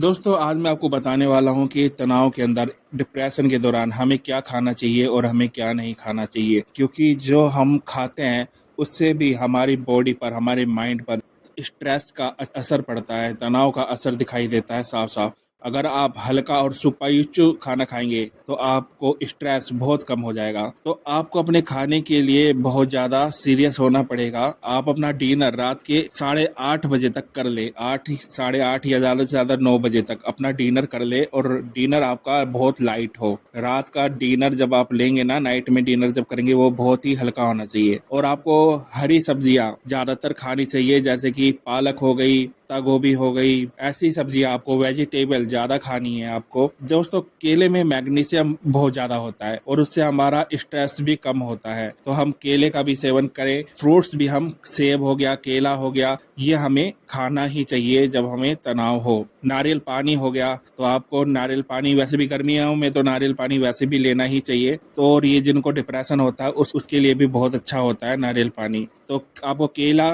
दोस्तों आज मैं आपको बताने वाला हूं कि तनाव के अंदर डिप्रेशन के दौरान हमें क्या खाना चाहिए और हमें क्या नहीं खाना चाहिए, क्योंकि जो हम खाते हैं उससे भी हमारी बॉडी पर, हमारे माइंड पर स्ट्रेस का असर पड़ता है, तनाव का असर दिखाई देता है साफ साफ। अगर आप हल्का और सुपाच्य खाना खाएंगे तो आपको स्ट्रेस बहुत कम हो जाएगा। तो आपको अपने खाने के लिए बहुत ज़्यादा सीरियस होना पड़ेगा। आप अपना डिनर रात के 8:30 बजे तक कर ले, 8, 8:30 या ज़्यादा से ज़्यादा 9 बजे तक अपना डिनर कर ले, और डिनर आपका बहुत लाइट हो। रात का डिनर जब आप लेंगे ना, नाइट में डिनर जब करेंगे, वो बहुत ही हल्का होना चाहिए। और आपको हरी सब्जियां ज़्यादातर खानी चाहिए, जैसे कि पालक हो गई, पत्ता गोभी हो गई, ऐसी सब्जियां आपको, वेजिटेबल ज्यादा खानी है आपको। दोस्तों केले में मैग्नीशियम बहुत ज्यादा होता है और उससे हमारा स्ट्रेस भी कम होता है, तो हम केले का भी सेवन करें। फ्रूट्स भी, हम सेब हो गया, केला हो गया, ये हमें खाना ही चाहिए जब हमें तनाव हो। नारियल पानी हो गया, तो आपको नारियल पानी, वैसे भी गर्मियों में तो नारियल पानी वैसे भी लेना ही चाहिए। तो और ये जिनको डिप्रेशन होता है उसके लिए भी बहुत अच्छा होता है नारियल पानी। तो आपको केला,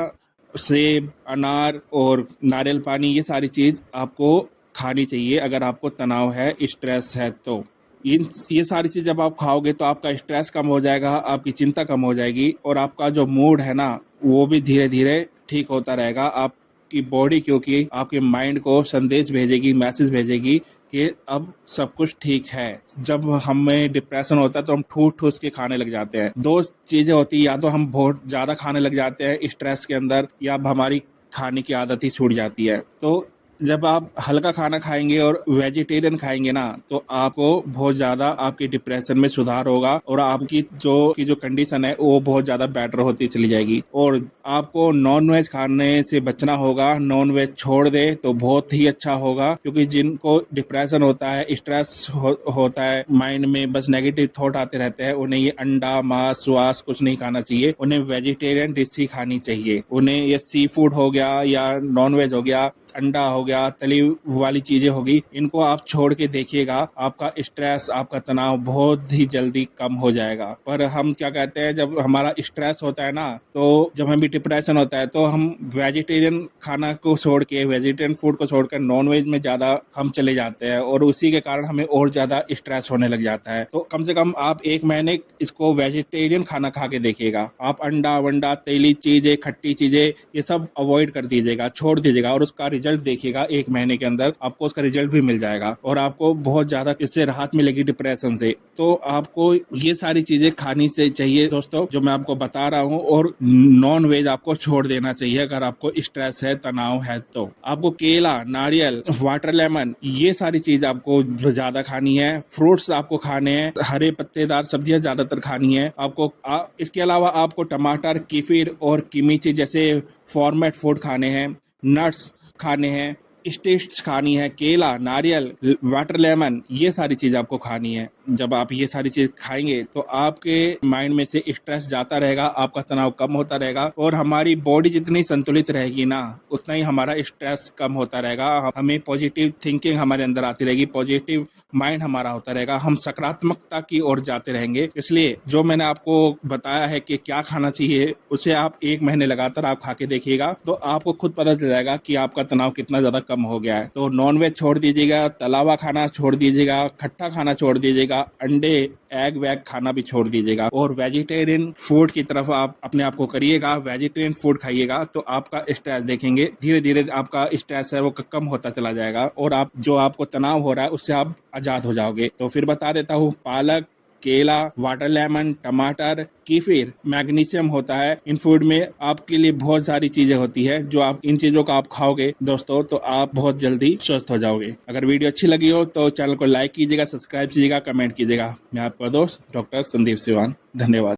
सेब, अनार और नारियल पानी, ये सारी चीज आपको खानी चाहिए अगर आपको तनाव है, स्ट्रेस है। तो ये सारी चीज जब आप खाओगे तो आपका स्ट्रेस कम हो जाएगा, आपकी चिंता कम हो जाएगी, और आपका जो मूड है ना, वो भी धीरे धीरे ठीक होता रहेगा। आपकी बॉडी, क्योंकि आपके माइंड को संदेश भेजेगी, मैसेज भेजेगी कि अब सब कुछ ठीक है। जब हमें डिप्रेशन होता है तो हम ठूस ठूस के खाने लग जाते हैं। दो चीजें होती है, या तो हम बहुत ज्यादा खाने लग जाते हैं स्ट्रेस के अंदर, या हमारी खाने की आदत ही छूट जाती है। तो जब आप हल्का खाना खाएंगे और वेजिटेरियन खाएंगे ना, तो आपको बहुत ज्यादा आपके डिप्रेशन में सुधार होगा, और आपकी जो कंडीशन है वो बहुत ज्यादा बेटर होती चली जाएगी। और आपको नॉन वेज खाने से बचना होगा, नॉन वेज छोड़ दे तो बहुत ही अच्छा होगा, क्योंकि जिनको डिप्रेशन होता है, स्ट्रेस होता है, माइंड में बस नेगेटिव थॉट आते रहते हैं, उन्हें ये अंडा, मांस, स्वास कुछ नहीं खाना चाहिए। उन्हें वेजिटेरियन डिश ही खानी चाहिए। उन्हें ये सी फूड हो गया या नॉन वेज हो गया, अंडा हो गया, तली वाली चीजें होगी, इनको आप छोड़ के देखिएगा, आपका स्ट्रेस, आपका तनाव बहुत ही जल्दी कम हो जाएगा। पर हम क्या कहते हैं, जब हमारा स्ट्रेस होता है ना, तो जब हमें डिप्रेशन होता है तो हम वेजिटेरियन खाना को छोड़ के, वेजिटेरियन फूड को छोड़कर नॉन वेज में ज्यादा हम चले जाते हैं, और उसी के कारण हमें और ज्यादा स्ट्रेस होने लग जाता है। तो कम से कम आप 1 महीने इसको वेजिटेरियन खाना खा के देखिएगा। आप अंडा वंडा, तेली चीजें, खट्टी चीजें, ये सब अवॉइड कर दीजिएगा, छोड़ दीजिएगा, और उसका रिजल्ट देखिएगा। 1 महीने के अंदर आपको उसका रिजल्ट भी मिल जाएगा, और आपको बहुत ज्यादा इससे राहत मिलेगी डिप्रेशन से। तो आपको ये सारी चीजें खानी से चाहिए दोस्तों, जो मैं आपको बता रहा हूँ। और नॉन वेज आपको छोड़ देना चाहिए अगर आपको स्ट्रेस है, तनाव है। तो आपको केला, नारियल, वाटर लेमन, ये सारी चीज आपको ज्यादा खानी है। फ्रूट्स आपको खाने हैं, हरे पत्तेदार सब्जियां ज्यादातर खानी है आपको। इसके अलावा आपको टमाटर, कीफिर और किमिची जैसे फॉर्मेट फूड खाने हैं, नट्स खाने हैं, स्टेट्स खानी है, केला, नारियल, वाटर लेमन, ये सारी चीज आपको खानी है। जब आप ये सारी चीज खाएंगे तो आपके माइंड में से स्ट्रेस जाता रहेगा, आपका तनाव कम होता रहेगा, और हमारी बॉडी जितनी संतुलित रहेगी ना, उतना ही हमारा स्ट्रेस कम होता रहेगा। हमें पॉजिटिव थिंकिंग हमारे अंदर आती रहेगी, पॉजिटिव माइंड हमारा होता रहेगा, हम सकारात्मकता की ओर जाते रहेंगे। इसलिए जो मैंने आपको बताया है कि क्या खाना चाहिए, उसे आप 1 महीने लगातार आप खा के देखिएगा, तो आपको खुद पता चल जाएगा कि आपका तनाव कितना ज्यादा कम हो गया है। तो नॉनवेज छोड़ दीजिएगा, तलावा खाना छोड़ दीजिएगा, खट्टा खाना छोड़ दीजिएगा, अंडे, एग वैग खाना भी छोड़ दीजिएगा, और वेजिटेरियन फूड की तरफ आप अपने आप को करिएगा। वेजिटेरियन फूड खाइएगा तो आपका स्ट्रेस देखेंगे धीरे धीरे आपका स्ट्रेस है वो कम होता चला जाएगा, और आप जो आपको तनाव हो रहा है उससे आप आजाद हो जाओगे। तो फिर बता देता हूँ, पालक, केला, वाटर लेमन, टमाटर, कीफिर, मैग्नीशियम होता है इन फूड में। आपके लिए बहुत सारी चीजें होती है, जो आप इन चीजों को आप खाओगे दोस्तों तो आप बहुत जल्दी स्वस्थ हो जाओगे। अगर वीडियो अच्छी लगी हो तो चैनल को लाइक कीजिएगा, सब्सक्राइब कीजिएगा, कमेंट कीजिएगा। मैं आपका दोस्त डॉक्टर संदीप सिवान, धन्यवाद।